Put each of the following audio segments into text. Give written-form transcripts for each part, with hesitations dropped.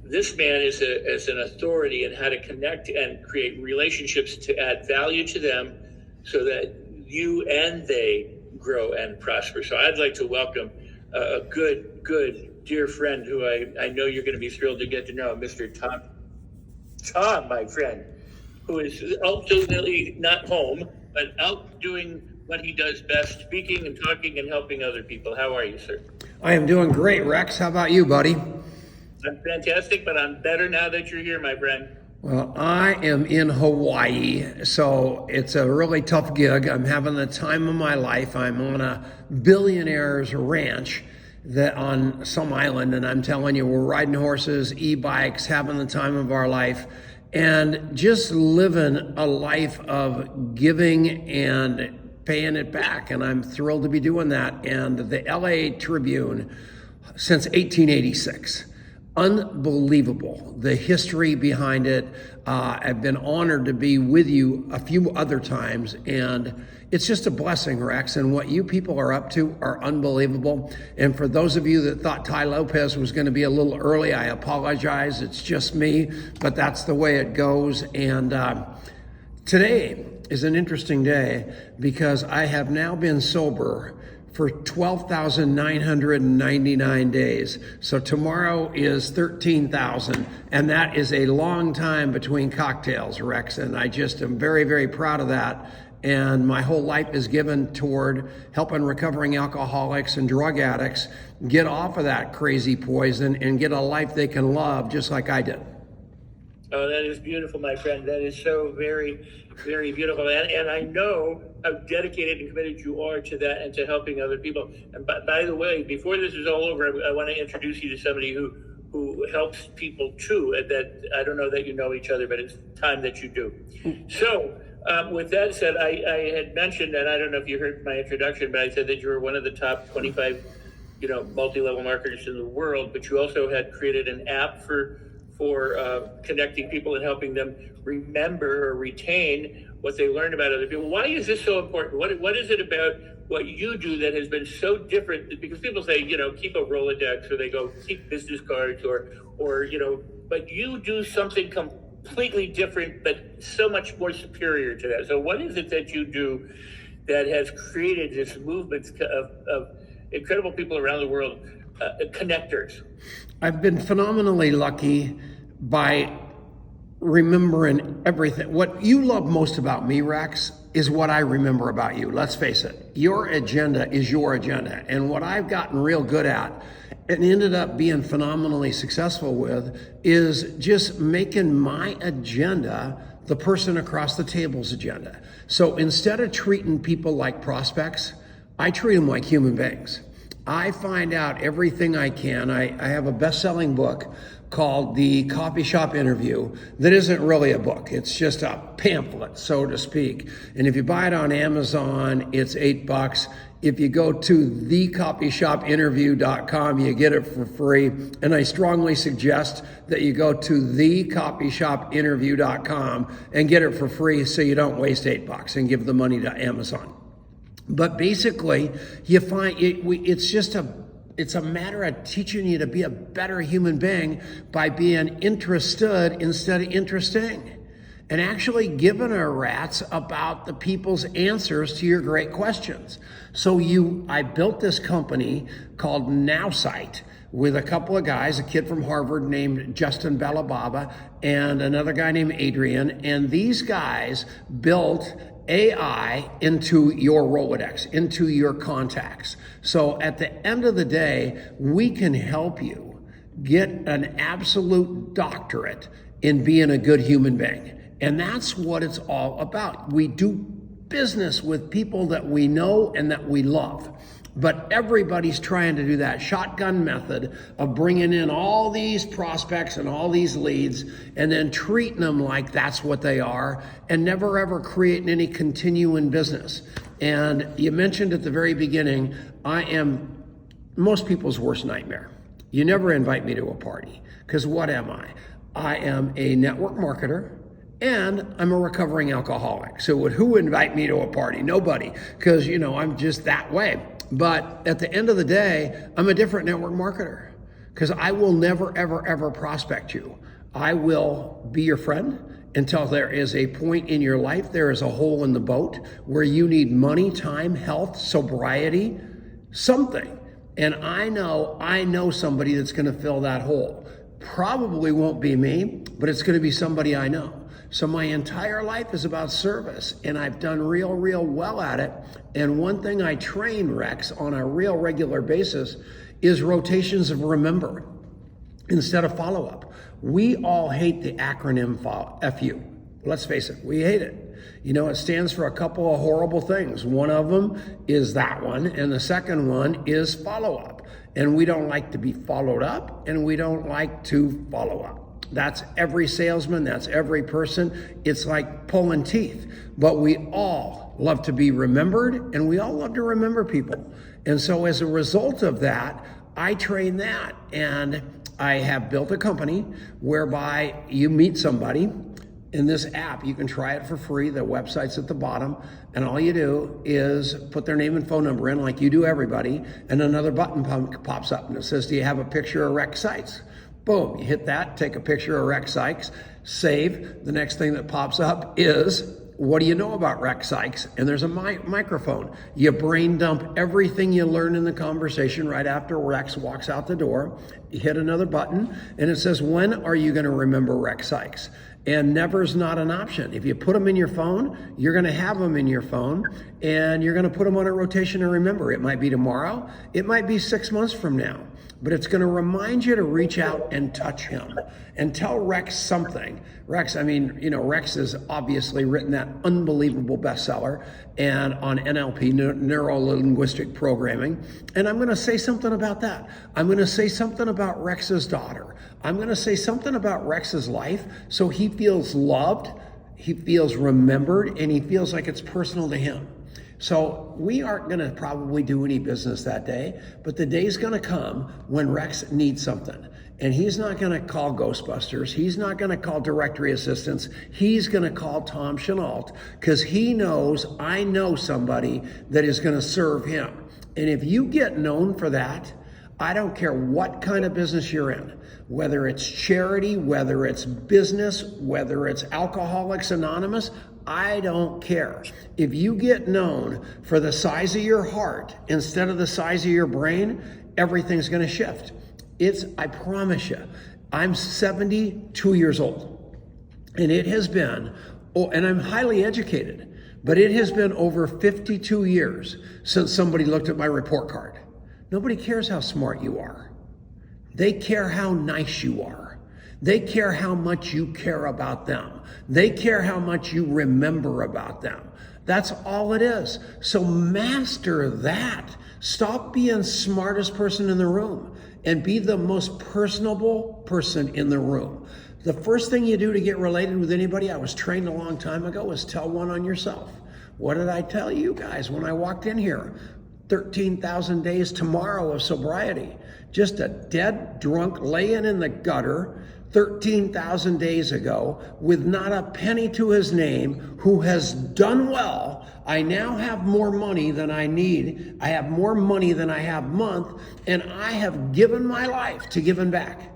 this man is an authority in how to connect and create relationships to add value to them so that you and they grow and prosper. So I'd like to welcome a good dear friend who I know you're going to be thrilled to get to know, Mr. Tom, my friend, who is ultimately not home, but out doing what he does best, speaking and talking and helping other people. How are you, sir? I am doing great, Rex. How about you, buddy? I'm fantastic, but I'm better now that you're here, my friend. Well, I am in Hawaii, so it's a really tough gig. I'm having the time of my life. I'm on a billionaire's ranch that on some island, and I'm telling you, we're riding horses, e-bikes, having the time of our life, and just living a life of giving and paying it back. And I'm thrilled to be doing that. And the LA Tribune, since 1886, unbelievable, the history behind it. I've been honored to be with you a few other times, and it's just a blessing, Rex. And what you people are up to are unbelievable. And for those of you that thought Ty Lopez was going to be a little early, I apologize. It's just me, but that's the way it goes. And today is an interesting day because I have now been sober for 12,999 days. So tomorrow is 13,000, and that is a long time between cocktails, Rex, and I just am very, very proud of that. And my whole life is given toward helping recovering alcoholics and drug addicts get off of that crazy poison and get a life they can love just like I did. Oh, that is beautiful, my friend. That is so very, very beautiful. And I know how dedicated and committed you are to that and to helping other people. And by the way, before this is all over, I want to introduce you to somebody who helps people too. And that I don't know that you know each other, but it's time that you do. So with that said, I had mentioned, and I don't know if you heard my introduction, but I said that you were one of the top 25, multi-level marketers in the world, but you also had created an app for connecting people and helping them remember or retain what they learned about other people. Why is this so important? What is it about what you do that has been so different? Because people say, keep a Rolodex, or they go keep business cards, or but you do something completely different, but so much more superior to that. So what is it that you do that has created this movement of incredible people around the world, connectors? I've been phenomenally lucky by remembering everything. What you love most about me, Rex, is what I remember about you. Let's face it, your agenda is your agenda. And what I've gotten real good at and ended up being phenomenally successful with is just making my agenda the person across the table's agenda. So instead of treating people like prospects, I treat them like human beings. I find out everything I can. I have a best-selling book called The Coffee Shop Interview that isn't really a book. It's just a pamphlet, so to speak. And if you buy it on Amazon, it's $8. If you go to thecoffeeshopinterview.com, you get it for free. And I strongly suggest that you go to thecoffeeshopinterview.com and get it for free so you don't waste $8 and give the money to Amazon. But basically, you find it's a matter of teaching you to be a better human being by being interested instead of interesting, and actually giving a rat's about the people's answers to your great questions. So I built this company called NowSight with a couple of guys, a kid from Harvard named Justin Balababa and another guy named Adrian, and these guys built AI into your Rolodex, into your contacts. So at the end of the day, we can help you get an absolute doctorate in being a good human being. And that's what it's all about. We do business with people that we know and that we love. But everybody's trying to do that shotgun method of bringing in all these prospects and all these leads and then treating them like that's what they are and never ever creating any continuing business. And you mentioned at the very beginning, I am most people's worst nightmare. You never invite me to a party, because what am I? I am a network marketer and I'm a recovering alcoholic. So who would invite me to a party? Nobody, because I'm just that way. But at the end of the day, I'm a different network marketer. because I will never, ever, ever prospect you. I will be your friend until there is a point in your life, there is a hole in the boat where you need money, time, health, sobriety, something. And I know somebody that's going to fill that hole. Probably won't be me, but it's going to be somebody I know. So my entire life is about service, and I've done real well at it. And one thing I train Rex on a real regular basis is rotations of remember instead of follow-up. We all hate the acronym FU. Let's face it, we hate it. You know, it stands for a couple of horrible things. One of them is that one, and the second one is follow-up. And we don't like to be followed up, and we don't like to follow up. That's every salesman, that's every person. It's like pulling teeth. But we all love to be remembered, and we all love to remember people. And so as a result of that, I train that, and I have built a company whereby you meet somebody. In this app, you can try it for free. The website's at the bottom, and all you do is put their name and phone number in like you do everybody, and another button pops up, and it says, do you have a picture of Rex Sykes? Boom, you hit that, take a picture of Rex Sykes, save. The next thing that pops up is, what do you know about Rex Sykes? And there's a microphone. You brain dump everything you learn in the conversation right after Rex walks out the door. You hit another button, and it says, when are you going to remember Rex Sykes? And never's not an option. If you put them in your phone, you're going to have them in your phone, and you're going to put them on a rotation and remember. It might be tomorrow. It might be 6 months from now. But it's going to remind you to reach out and touch him and tell Rex something. Rex, Rex has obviously written that unbelievable bestseller and on NLP, neuro-linguistic programming. And I'm going to say something about that. I'm going to say something about Rex's daughter. I'm going to say something about Rex's life so he feels loved, he feels remembered, and he feels like it's personal to him. So we aren't going to probably do any business that day, but the day's going to come when Rex needs something. And he's not going to call Ghostbusters. He's not going to call directory assistants. He's going to call Tom Chenault because he knows I know somebody that is going to serve him. And if you get known for that, I don't care what kind of business you're in, whether it's charity, whether it's business, whether it's Alcoholics Anonymous, I don't care. If you get known for the size of your heart instead of the size of your brain, everything's going to shift. I promise you, I'm 72 years old, and it has been, and I'm highly educated, but it has been over 52 years since somebody looked at my report card. Nobody cares how smart you are. They care how nice you are. They care how much you care about them. They care how much you remember about them. That's all it is. So master that. Stop being smartest person in the room and be the most personable person in the room. The first thing you do to get related with anybody, I was trained a long time ago, was tell one on yourself. What did I tell you guys when I walked in here? 13,000 days tomorrow of sobriety. Just a dead drunk laying in the gutter 13,000 days ago with not a penny to his name, who has done well. I now have more money than I need. I have more money than I have month, and I have given my life to giving back.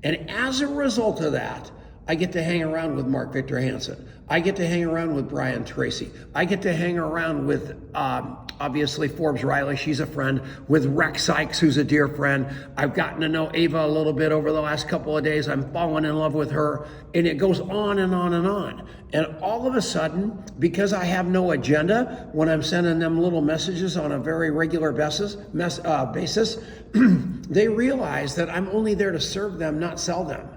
And as a result of that, I get to hang around with Mark Victor Hansen. I get to hang around with Brian Tracy. I get to hang around with, obviously, Forbes Riley. She's a friend. With Rex Sykes, who's a dear friend. I've gotten to know Ava a little bit over the last couple of days. I'm falling in love with her. And it goes on and on and on. And all of a sudden, because I have no agenda, when I'm sending them little messages on a very regular basis, they realize that I'm only there to serve them, not sell them.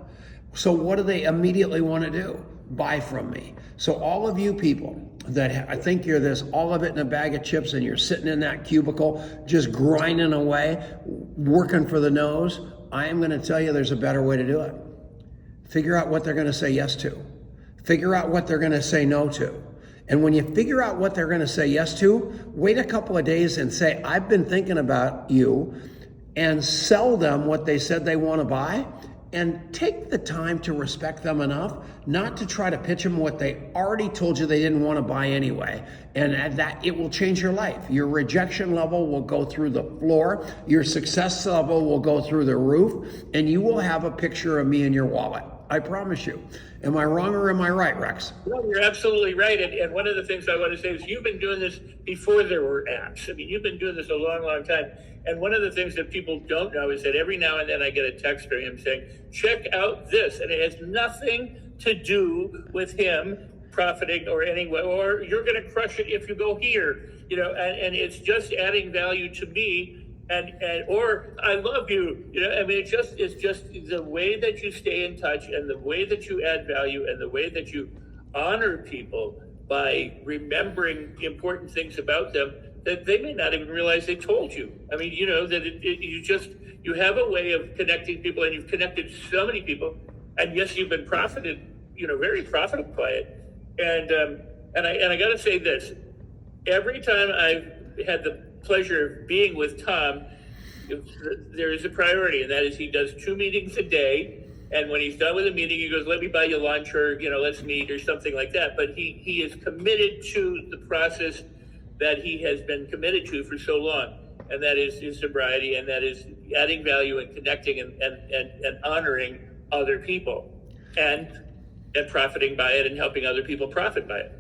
So what do they immediately want to do? Buy from me. So all of you people that I think you're this, all of it in a bag of chips, and you're sitting in that cubicle just grinding away, working for the nose, I am going to tell you there's a better way to do it. Figure out what they're going to say yes to. Figure out what they're going to say no to. And when you figure out what they're going to say yes to, wait a couple of days and say, I've been thinking about you, and sell them what they said they want to buy. and take the time to respect them enough not to try to pitch them what they already told you they didn't want to buy anyway. And that it will change your life. Your rejection level will go through the floor. Your success level will go through the roof. And you will have a picture of me in your wallet. I promise you. Am I wrong or am I right, Rex? No, you're absolutely right. And one of the things I want to say is you've been doing this before there were apps. I mean, you've been doing this a long, long time. And one of the things that people don't know is that every now and then I get a text from him saying, check out this. And it has nothing to do with him profiting or anyway, or you're going to crush it if you go here, and it's just adding value to me. And or I love you, I mean, it's just the way that you stay in touch and the way that you add value and the way that you honor people by remembering important things about them that they may not even realize they told you. I mean, that you have a way of connecting people, and you've connected so many people, and yes, you've been very profitable by it. And I got to say this, every time I've had the pleasure of being with Tom, there is a priority, and that is he does 2 meetings a day. And when he's done with a meeting, he goes, let me buy you lunch, or, let's meet, or something like that. But he is committed to the process that he has been committed to for so long. And that is his sobriety, and that is adding value and connecting and honoring other people and profiting by it and helping other people profit by it.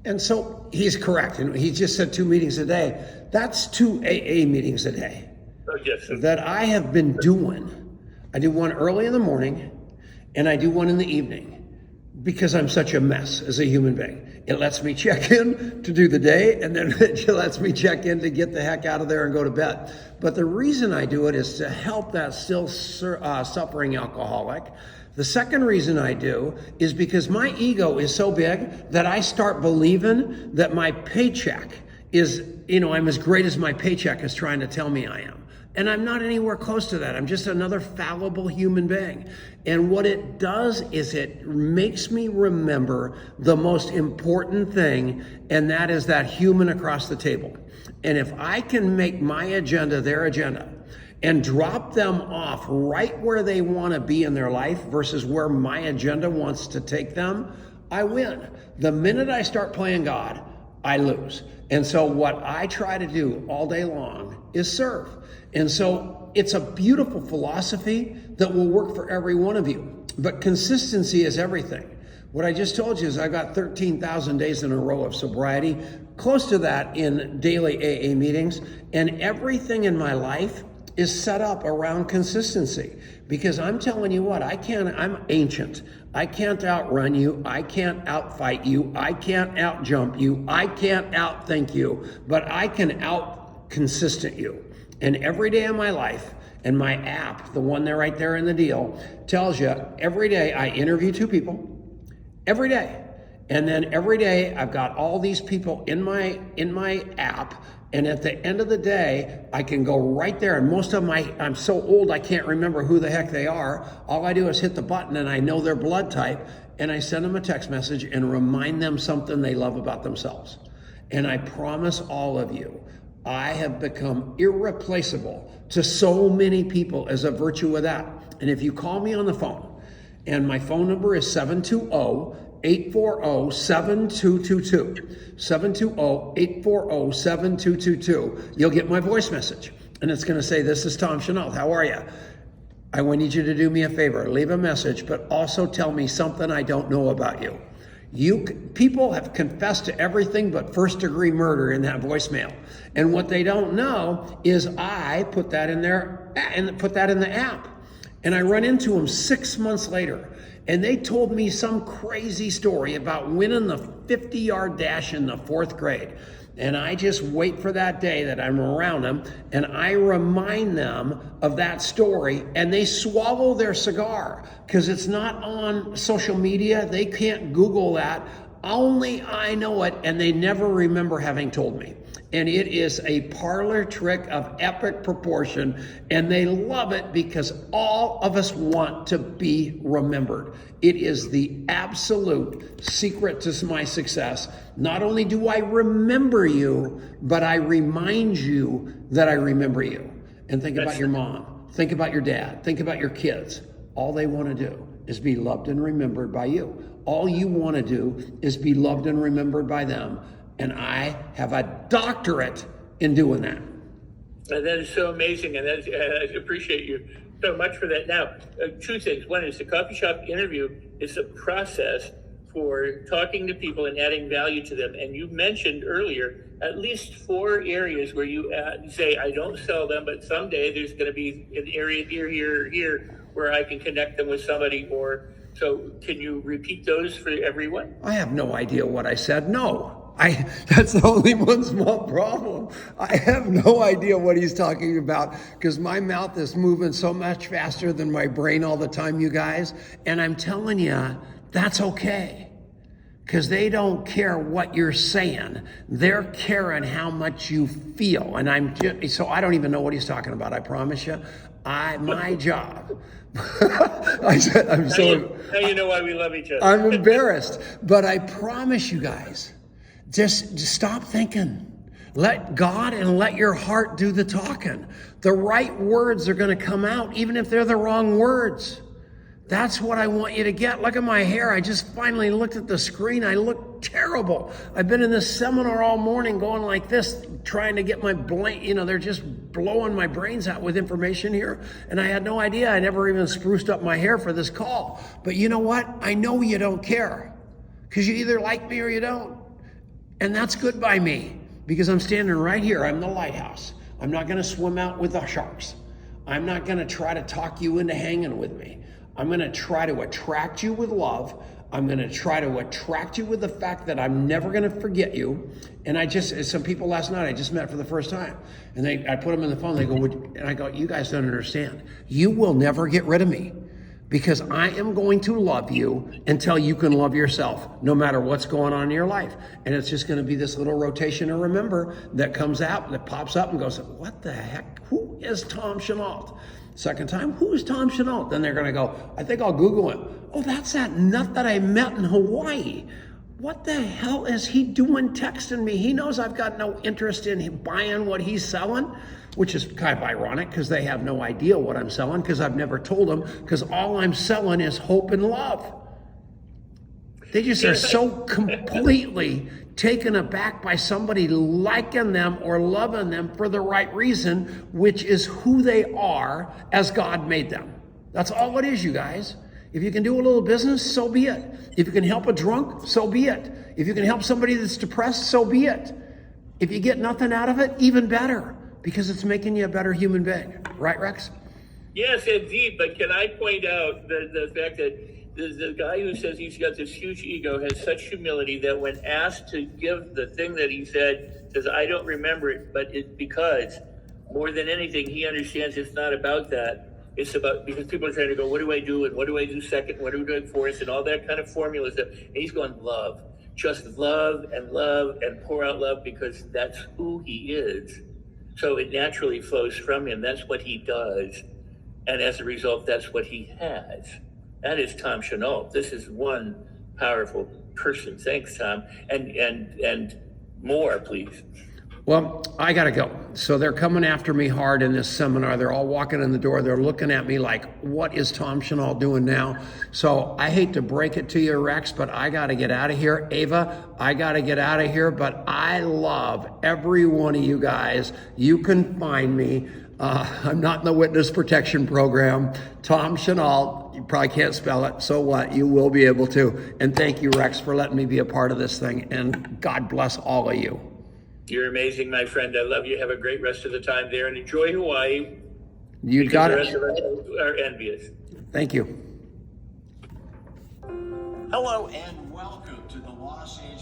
And so he's correct. And he just said 2 meetings a day. That's 2 AA meetings a day. Oh, yes. That I have been doing. I do one early in the morning and I do one in the evening because I'm such a mess as a human being. It lets me check in to do the day, and then it lets me check in to get the heck out of there and go to bed. But the reason I do it is to help that still suffering alcoholic. The second reason I do is because my ego is so big that I start believing that my paycheck is, I'm as great as my paycheck is trying to tell me I am. And I'm not anywhere close to that. I'm just another fallible human being. And what it does is it makes me remember the most important thing, and that is that human across the table. And if I can make my agenda their agenda and drop them off right where they want to be in their life versus where my agenda wants to take them, I win. The minute I start playing God, I lose. And so what I try to do all day long is serve. And so it's a beautiful philosophy that will work for every one of you. But consistency is everything. What I just told you is I've got 13,000 days in a row of sobriety, close to that in daily AA meetings, and everything in my life is set up around consistency. Because I'm telling you what, I'm ancient. I can't outrun you. I can't outfight you. I can't outjump you. I can't outthink you, but I can out-consistent you. And every day of my life, and my app, the one there right there in the deal, tells you every day I interview 2 people, every day. And then every day I've got all these people in my app, and at the end of the day, I can go right there. And most of them, I'm so old I can't remember who the heck they are. All I do is hit the button and I know their blood type, and I send them a text message and remind them something they love about themselves. And I promise all of you, I have become irreplaceable to so many people as a virtue of that. And if you call me on the phone, and my phone number is 720-840-7222, 720-840-7222, you'll get my voice message. And it's going to say, this is Tom Chenault. How are you? I need you to do me a favor. Leave a message, but also tell me something I don't know about you. People have confessed to everything but first-degree murder in that voicemail. And what they don't know is I put that in there and put that in the app. And I run into them 6 months later, and they told me some crazy story about winning the 50-yard dash in the 4th grade. And I just wait for that day that I'm around them, and I remind them of that story, and they swallow their cigar because it's not on social media. They can't Google that. Only I know it, and they never remember having told me. And it is a parlor trick of epic proportion, and they love it because all of us want to be remembered. It is the absolute secret to my success. Not only do I remember you, but I remind you that I remember you. And think about your mom, think about your dad, think about your kids. all they want to do is be loved and remembered by you. All you want to do is be loved and remembered by them. And I have a doctorate in doing that. And that is so amazing, and I appreciate you so much for that. Now, two things. One is the coffee shop interview is a process for talking to people and adding value to them. And you mentioned earlier at least 4 areas where you say, I don't sell them, but someday there's going to be an area here where I can connect them with somebody. Or so can you repeat those for everyone? I have no idea what I said. No. That's the only one small problem. I have no idea what he's talking about because my mouth is moving so much faster than my brain all the time, you guys. And I'm telling you, that's okay because they don't care what you're saying. They're caring how much you feel. And so I don't even know what he's talking about. I promise you, my job. I'm so. Now you know why we love each other. I'm embarrassed, but I promise you guys. Just stop thinking. Let God and let your heart do the talking. The right words are going to come out, even if they're the wrong words. That's what I want you to get. Look at my hair. I just finally looked at the screen. I look terrible. I've been in this seminar all morning going like this, trying to get my brain, they're just blowing my brains out with information here. And I had no idea. I never even spruced up my hair for this call. But you know what? I know you don't care because you either like me or you don't. And that's good by me because I'm standing right here. I'm the lighthouse. I'm not going to swim out with the sharks. I'm not going to try to talk you into hanging with me. I'm going to try to attract you with love. I'm going to try to attract you with the fact that I'm never going to forget you. And some people last night I just met for the first time. And I put them in the phone. They go, and I go, you guys don't understand. You will never get rid of me. Because I am going to love you until you can love yourself, no matter what's going on in your life. And it's just going to be this little rotation to remember that comes out, that pops up and goes, what the heck? Who is Tom Chenault? Second time, who is Tom Chenault? Then they're going to go, I think I'll Google him. Oh, that's that nut that I met in Hawaii. What the hell is he doing texting me? He knows I've got no interest in him buying what he's selling. Which is kind of ironic because they have no idea what I'm selling because I've never told them because all I'm selling is hope and love. They just are so completely taken aback by somebody liking them or loving them for the right reason, which is who they are as God made them. That's all it is, you guys. If you can do a little business, so be it. If you can help a drunk, so be it. If you can help somebody that's depressed, so be it. If you get nothing out of it, even better. Because it's making you a better human being. Right, Rex? Yes, indeed. But can I point out the fact that the guy who says he's got this huge ego has such humility that when asked to give the thing that he said, says, I don't remember it, but it's because more than anything, he understands it's not about that. It's about, because people are trying to go, what do I do? And what do I do second? What do I do fourth? And all that kind of formula stuff. And he's going, love. Just love and pour out love because that's who he is. So it naturally flows from him. That's what he does. And as a result, that's what he has. That is Tom Chenault. This is one powerful person. Thanks, Tom. And more, please. Well, I got to go. So they're coming after me hard in this seminar. They're all walking in the door. They're looking at me like, what is Tom Chenault doing now? So I hate to break it to you, Rex, but I got to get out of here. Ava, I got to get out of here. But I love every one of you guys. You can find me. I'm not in the witness protection program. Tom Chenault, you probably can't spell it. So what? You will be able to. And thank you, Rex, for letting me be a part of this thing. And God bless all of you. You're amazing, my friend. I love you. Have a great rest of the time there and enjoy Hawaii. You got it. The rest of us are envious. Thank you. Hello and welcome to the Los Angeles